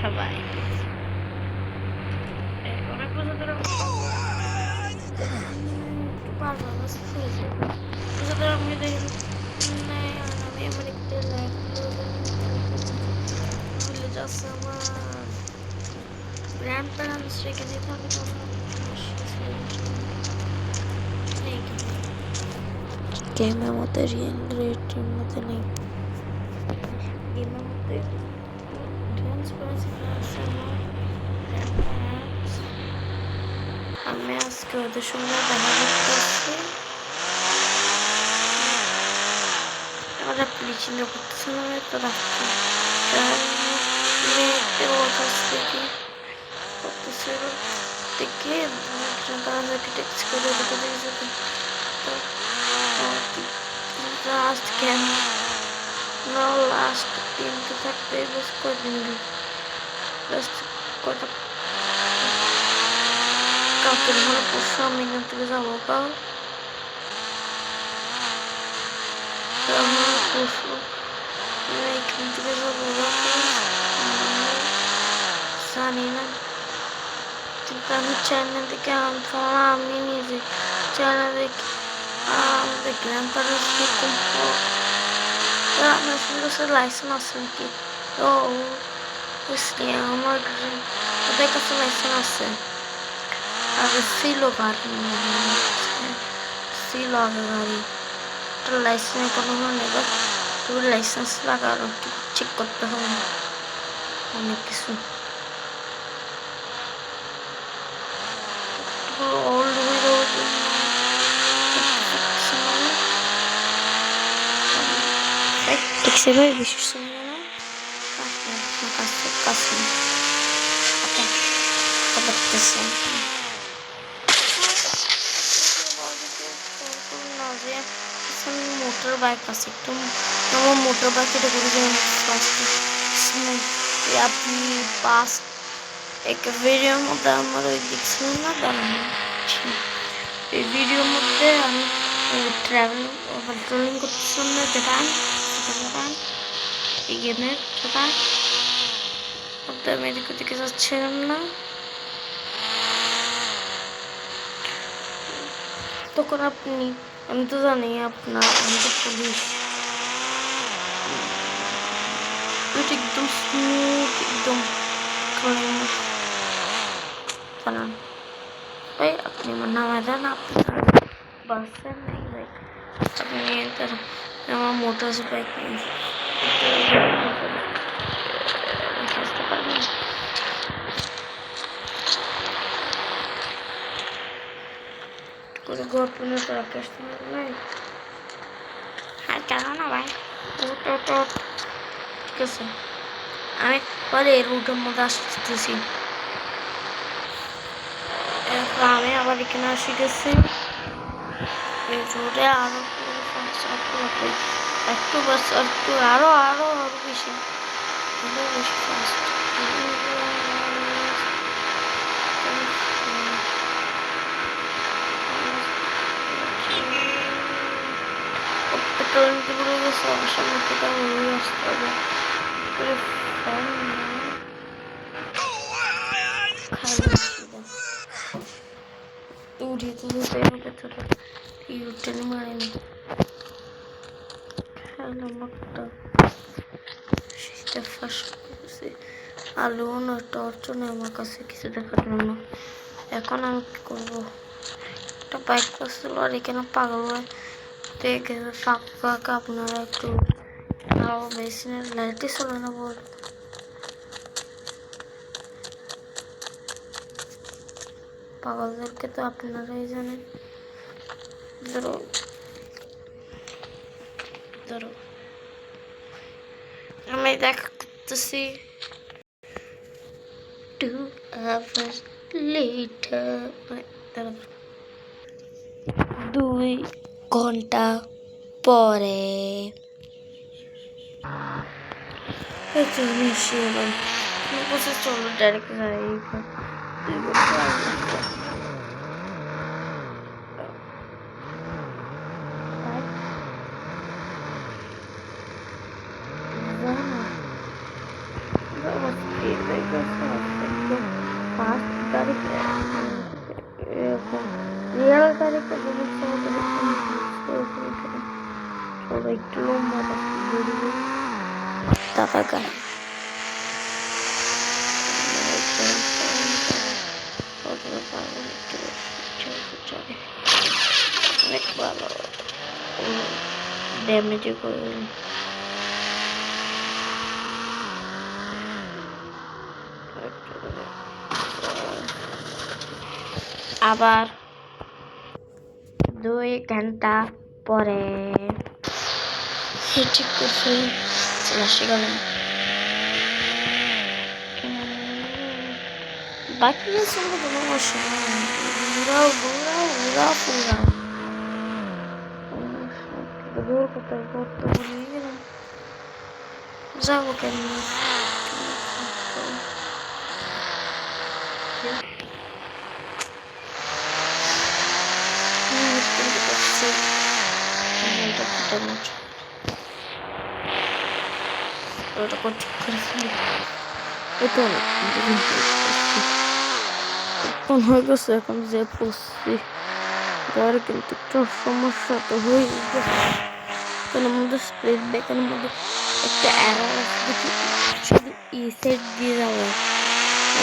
সবাই অনেক বছর ধরে বারবার বছর ধরে আমি দেখি আমি আমার একটা ভুলে যাচ্ছে আমার গ্র্যান্ড প্যারেন্টস রেখে দিতে হবে গেমের মধ্যে রিয়েল রিয়েলিটির মধ্যে নেই গেমের মধ্যে আমি আজকে ওদের সঙ্গে দেখা করতেছি ওরা প্লিচিং করতেছে না তো রাখছি করতেছিল দেখে তাদেরকে টেক্সট করে রেখে দিয়েছে তো লাস্ট গেম না লাস্ট দিনটা থাকতে বেশ কদিন জাস্ট কটা কাউকে ধরে পরশু আমি এখান থেকে যাবো কাউ পরশু এখান থেকে যাবো জানি না কিন্তু আমি চ্যানেল থেকে আমি নিজে চ্যানেল দেখি দেখলাম তারা আমার সঙ্গে লাইসেন্স আছে নাকি ও আমার ওদের কাছে লাইসেন্স আছে আগে ছিল গাড়ি ছিল আগে গাড়ি লাইসেন্স কোনো নেবে তোর লাইসেন্স লাগানো চেক করতে হবে অনেক কিছু old widow Excel bir şey sonra kasım kapatırsın motor bike का सिस्टम वो मोटर बाइक के अपनी पास एक वीडियो মধ্যে আমার ওই দেখছিল না দাঁড়ানো এই ভিডিওর মধ্যে আমি ট্রাভেলিং করতেছিলাম না জাপান এই গেমের জাপান আমি এদিকে দিকে যাচ্ছিলাম না তখন আপনি আমি তো জানি আপনার আমি তো পুলিশ একদম স্মুথ একদম বানান ভাই আপনি আমার নামে দেন আপনার বাসের নেই ভাই আপনি আমার মোটর বাইক নেই আসতে পারবেন করে ঘর পুনে তো রাখতে আসতে নাই আর কেন না ভাই ঠিক আছে আমি পরে এই রুটের মধ্যে আসতেছি আমি আবার এখানে আসি গেছি এই রোডে আরো একটু বাস একটু আরো বেশি ফাস্ট পেট্রোল গেছে আমার সামনে থেকে আসতে হবে আলু না টর্চ নেই আমার কাছে কিছু দেখার জন্য এখন আমি কি করবো একটা বাইক করছিল আর এখানে পাগল হয় দেখে ফাঁকা আপনারা একটু বেশি লাইটই চলে না বল পাগলদেরকে তো আপনারাই জানেন ধরো আমি দেখা করতেছি 2 hours later 2 ঘন্টা পরে চলো ডাইরেক্ট যাই Tatakan. অনেক ভালো ড্যামেজও করে আবার 2 ঘন্টা পরে ঠিক করছি আসি গেলাম বাকি সঙ্গে কোনো ঘুরাও ঘুরাও ঘুরাও ঘুরাও দূর কোথায় করতে ভুলে গেলাম যাবো কেন হয়ে গেছে এখন যে পড়ছি তার কিন্তু একটা সমস্যা তো হয়ে গেছে এখানের মধ্যে স্প্লিট ব্রেকারের মধ্যে একটা এরর দেখি শুধু ই সাইড দিয়ে যাবে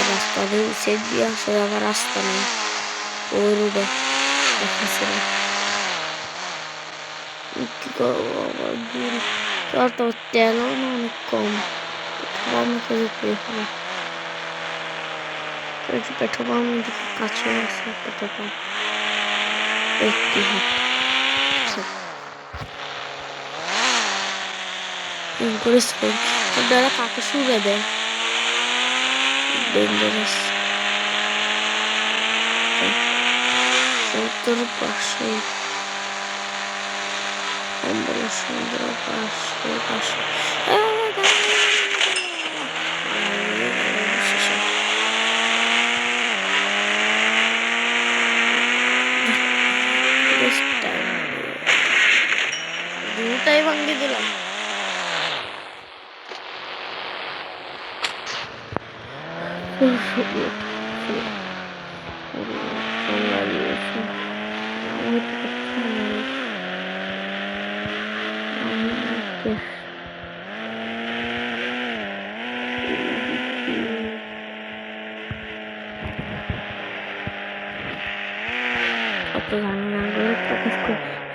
রাস্তা দিয়ে ই সাইড দিয়ে আসে আবার রাস্তা নেই ওই রোডে দেখাচ্ছিল কি করবো আবার ঘুরি তার তো তেলও না অনেক কম পেট্রোল পাম্প পেট্রোল পাম্প দেখি কাছে আছে পেট্রোল পাম্প একটি হাত দাদা কাকে শুয়ে দেয় ডেঞ্জারাস তোর পাশে সমুদ্র পাশে পাশে দুটাই ভাঙিয়ে দিলাম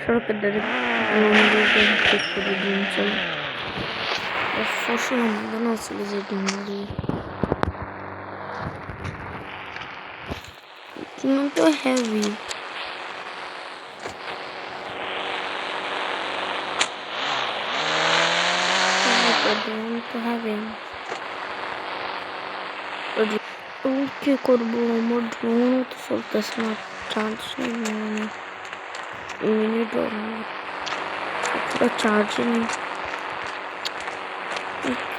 সড়কের দ্বারা ঠিক করে দিন চলে ফসল মনে ছিল যে ডিমারি কিন্তু হেভি তো হেভি কি করবো আমার ড্রোন তো চলতেছে না চার্জ নেই মিনিট পুরো চার্জ নেই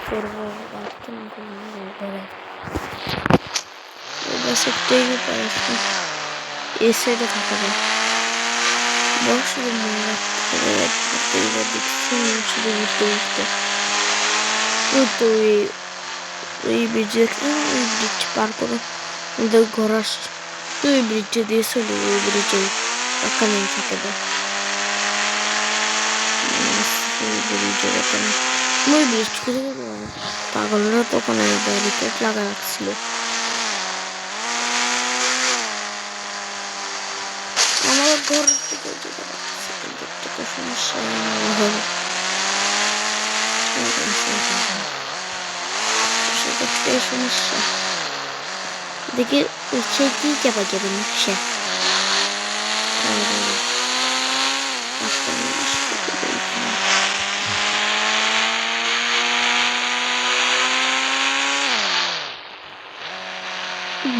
করবো এ সাইডে থাকা যায় বসে শুধু উঠতে উঠতে তো ওই ব্রিজে ওই ব্রিজ পার করে ঘর আসে ওই ব্রিজে দিয়েছিল ওই ব্রিজে ওখানে থাকে দেয় ওই ব্রিজ করে পাগলরা তো ওখানে ব্যারিকেড লাগা রাখছিল আমার ঘর থেকে সমস্যা সমস্যা দেখি সে কি চাপা যাবে না সে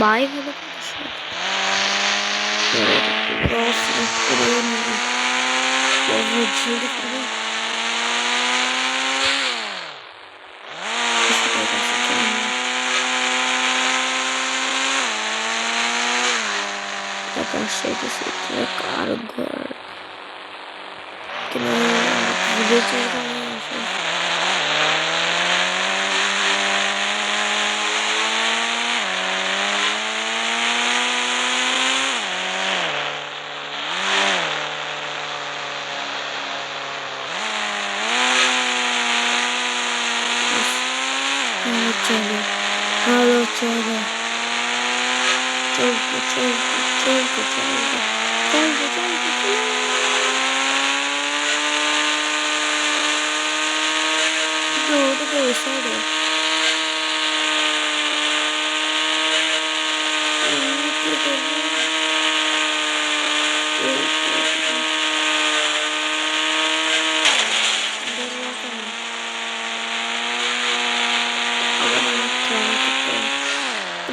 বাই হলো কার ঘর চলে ভালো চলে চলতে চলতে চলতে চলতে চলতে চলতে দৌড়ে সরে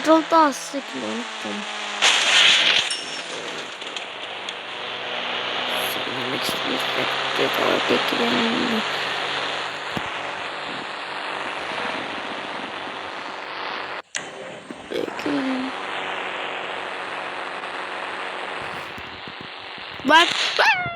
পেট্রোল তো আসছে কিলো অনেক কম But